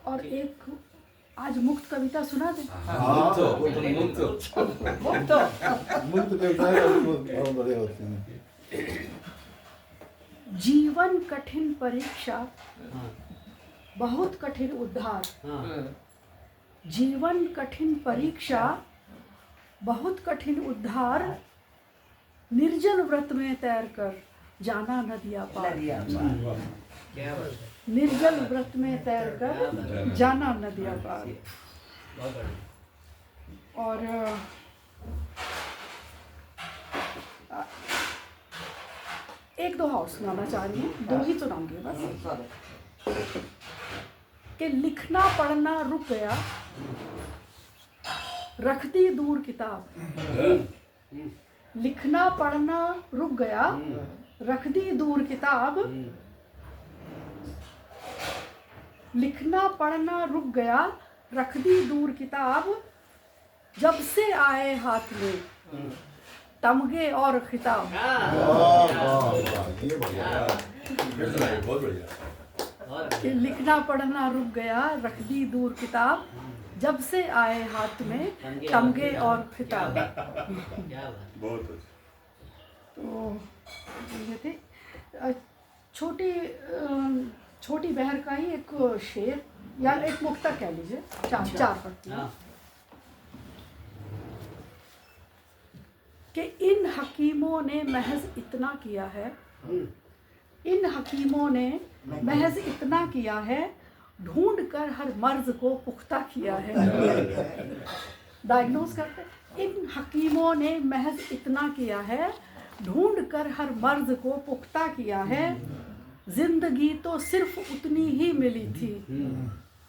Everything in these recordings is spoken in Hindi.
और एक आज मुक्त कविता सुना दे। मुक्त कविताएं बहुत बड़े होते हैं। जीवन कठिन परीक्षा, बहुत कठिन उद्धार। जीवन कठिन परीक्षा, बहुत कठिन उद्धार। निर्जल व्रत में तैर कर जाना नदिया पार। निर्जल व्रत में तैर कर जाना नदिया पार। और एक दो और सुनाना चाह रही हूँ, दो ही सुनाऊंगी बस। कि लिखना पढ़ना रुक गया, रख दी दूर किताब। लिखना पढ़ना रुक गया, रख दी दूर किताब। लिखना पढ़ना रुक गया, रख दी दूर किताब। जब से आए हाथ में तमगे और खिताब। कि लिखना पढ़ना रुक गया, रख दी दूर किताब। जब से आए हाथ में तमगे और खिताब। तो ये थे छोटी बहर का ही एक शेर या एक मुक्तक कह लीजिए, चार पत्तियां। कि इन हकीमों ने महज इतना किया है। इन हकीमों ने महज इतना किया है, ढूंढ कर हर मर्ज को पुख्ता किया है। डायग्नोज करते। इन हकीमों ने महज इतना किया है, ढूंढ कर हर मर्ज को पुख्ता किया है। जिंदगी तो सिर्फ उतनी ही मिली थी।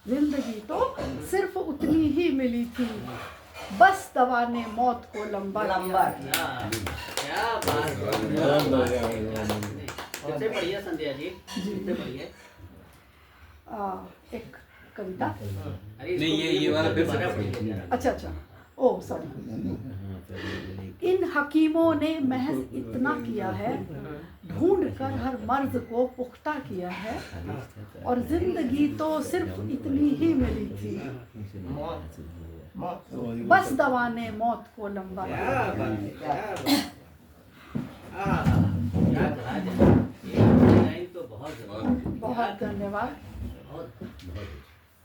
जिंदगी तो सिर्फ उतनी ही मिली थी। बस दवा ने मौत को लंबा किया। क्या बात है। बढ़िया संध्या जी, बढ़िया। एक कविता। नहीं ये वाला फिर अच्छा ओह सॉरी। इन हकीमों ने महज इतना किया है, ढूंढ कर हर मर्ज को पुख्ता किया है। और जिंदगी तो सिर्फ इतनी ही मिली थी। बस दवा ने मौत को लंबा किया। बहुत धन्यवाद।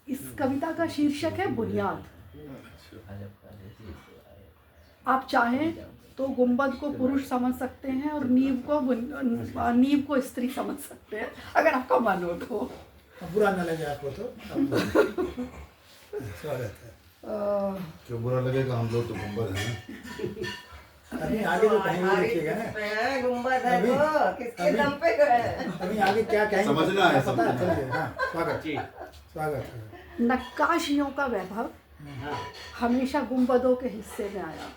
इस कविता का शीर्षक है बुनियाद। आप चाहें तो गुंबद को पुरुष समझ सकते हैं और नींव को स्त्री समझ सकते हैं, अगर आपका मन हो तो। बुरा न लगे आपको तो स्वागत है। क्यों बुरा लगेगा, हम लोग तो गुंबद हैं। अभी आगे तो कहीं भी देखिएगा ना, गुंबद है वो किसके दम पे है। अभी आगे क्या कहेंगे समझना है, पता समझना है। चलिए। हाँ स्वागत है। नक्काशियों का वैभव हमेशा गुंबदों के हिस्से में आया।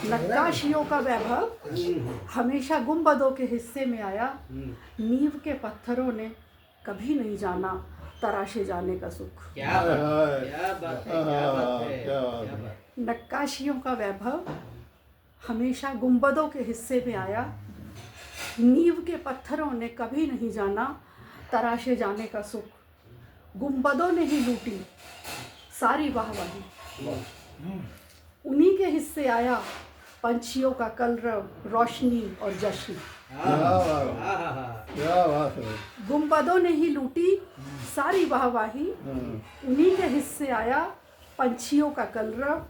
नक्काशियों का वैभव हमेशा गुंबदों के हिस्से में आया। नींव के पत्थरों ने कभी नहीं जाना तराशे जाने का सुख। क्या बात है। नक्काशियों का वैभव हमेशा गुंबदों के हिस्से में आया। नींव के पत्थरों ने कभी नहीं जाना तराशे जाने का सुख। गुंबदों ने ही लूटी सारी वाहवाही। उन्हीं के हिस्से आया पंछियों का कलरव, रोशनी और जश्न। क्या बात है। गुंबदों ने ही लूटी सारी वाहवाही। उन्हीं के हिस्से आया पंछियों का कलरव,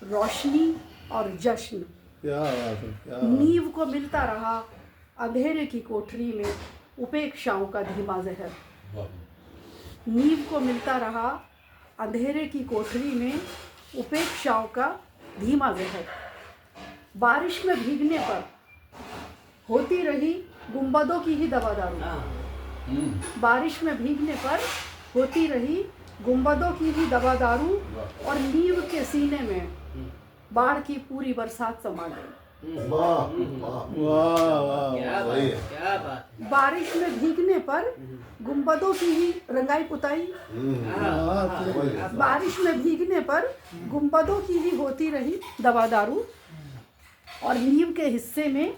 रोशनी और जश्न। क्या बात है, क्या नींव को मिलता रहा अंधेरे की कोठरी में उपेक्षाओं का धीमा जहर। नींव को मिलता रहा अंधेरे की कोठरी में उपेक्षाओं का धीमा जहर। बारिश में भीगने पर होती रही गुंबदों की ही दवा दारू। बारिश में भीगने पर होती रही गुंबदों की ही दवा दारू। और नींव के सीने में बाढ़ की पूरी बरसात समा गई। क्या बात। बारिश में भीगने पर गुंबदों की ही रंगाई पुताई। बारिश में भीगने पर गुंबदों की ही होती रही दवा दारू। और नींव के हिस्से में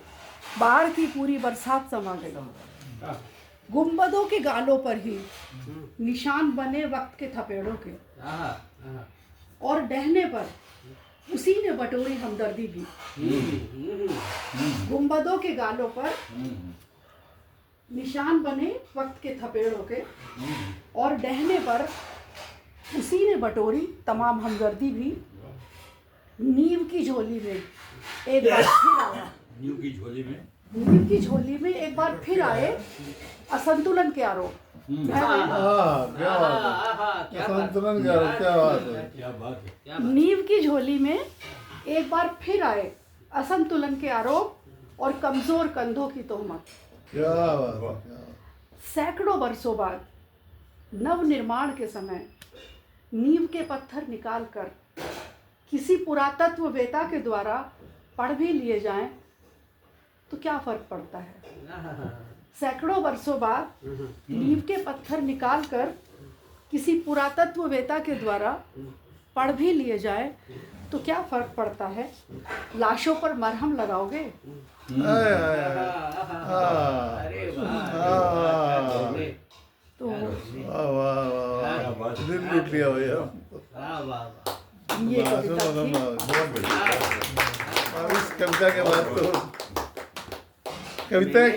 बाढ़ की पूरी बरसात समा गई। गुंबदों के गालों पर ही निशान बने वक्त के थपेड़ों के, आहा, आहा। और डहने पर उसी ने बटोरी हमदर्दी भी। गुंबदों के गालों पर निशान बने वक्त के थपेड़ों के, और डहने पर उसी ने बटोरी तमाम हमदर्दी भी। नीम की झोली में एक बार फिर आया, न्यू की झोली में नीम की झोली में एक बार फिर आए असंतुलन के आरोप। क्या बात है आहा, क्या बात संतुलन क्या बात है क्या बात है क्या बात नीम की झोली में एक बार फिर आए असंतुलन के आरोप और कमजोर कंधों की तोहमत। क्या बात है सैकड़ों वर्षों बाद नव निर्माण के समय नींव के पत्थर निकालकर किसी पुरातत्ववेता के द्वारा पढ़ भी लिए जाएं तो क्या फर्क पड़ता है। आहा। सैकड़ों वर्षों बाद नींव के पत्थर निकालकर किसी पुरातत्ववेता के द्वारा पढ़ भी लिए जाएं तो क्या फर्क पड़ता है। लाशों पर मरहम लगाओगे, अरे वाह, तो वाह वाह दिल लूट लिया भैया वाह वाह वाह। ये कविता थी। बहुत बढ़िया और इस कविता के बाद तो कविता की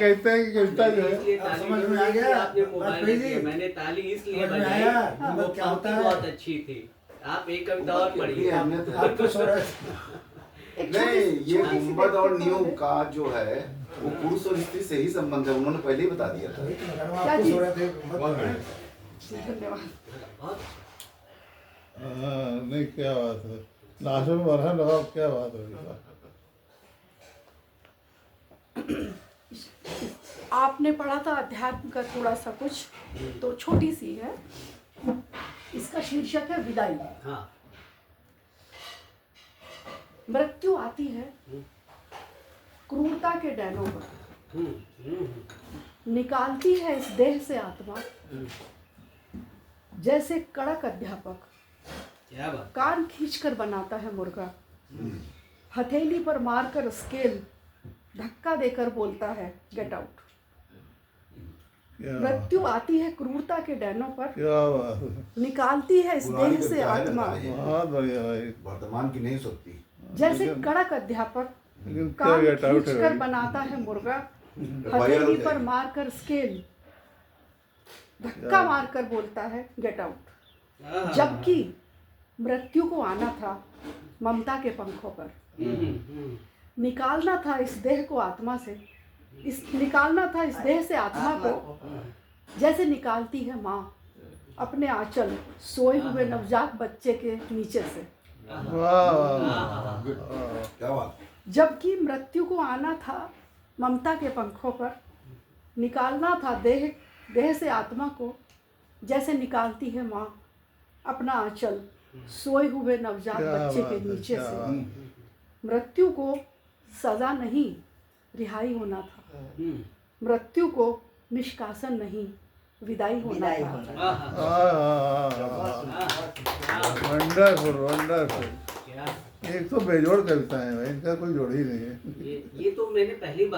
कविता जो है इसलिए अब ताली समझ में बजाई आ कि गया? आपने बात मोबाइल सही किया। थी? मैंने ताली इसलिए समझ में बजाई आया? वो गुंबद क्या पंक्ति होता है? बहुत अच्छी थी। आप एक कविता और पढ़िए। आप तो सो रहे थे। एक नहीं छोटी- ये छोटी सी गुंबद और व्यक्तित्व न्यू है। का जो है वो पुरुष और स्त्री से ही संबंध है, उन्होंने पहले ही बता दिया था। वही तो मैं कह रहा हूँ, क्या आप तो चीज़? सो रहे थे, मत बहुत करो। बढ़िया धन्यवाद। बहुत नहीं क्या बात है लाशों में मरहम लगाओ क्या बात है आपने पढ़ा था अध्यात्म का थोड़ा सा कुछ, तो छोटी सी है। इसका शीर्षक है विदाई। हाँ मृत्यु आती है क्रूरता के डैनों पर, निकालती है इस देह से आत्मा। जैसे कड़क अध्यापक क्या बात। कान खींचकर बनाता है मुर्गा, हथेली पर मारकर स्केल धक्का देकर बोलता है गेट आउट। क्या मृत्यु आती है क्रूरता के डैनों पर, क्या बात है निकालती है इस पुरानी देह से कविता है आत्मा। ना ये, बहुत बढ़िया भाई वर्तमान की नहीं सकती। जैसे कड़क अध्यापक लेकिन क्या कान गेट आउट है खींचकर भाई बनाता है मुर्गा, वायरल हथेली है। पर मारकर स्केल धक्का मारकर बोलता है गेट आउट। आहा। जबकि मृत्यु को आना था ममता के पंखों पर, निकालना था इस देह को आत्मा से, निकालना था इस देह से आत्मा को, जैसे निकालती है माँ अपने आंचल सोए हुए नवजात बच्चे के नीचे से। वाह वाह वाह क्या बात। जबकि मृत्यु को आना था ममता के पंखों पर, निकालना था देह से आत्मा को, जैसे निकालती है माँ अपना आंचल सोए हुए नवजात क्या बच्चे बात के है, नीचे क्या से। बात है। मृत्यु को सजा नहीं रिहाई होना था, मृत्यु को निष्कासन नहीं विदाई होना विदाई था। होना। वंडरफुल वंडरफुल क्या एक तो बेजोड़ कविता है भाई इनका कोई जोड़ ही नहीं है ये तो मैंने पहली बार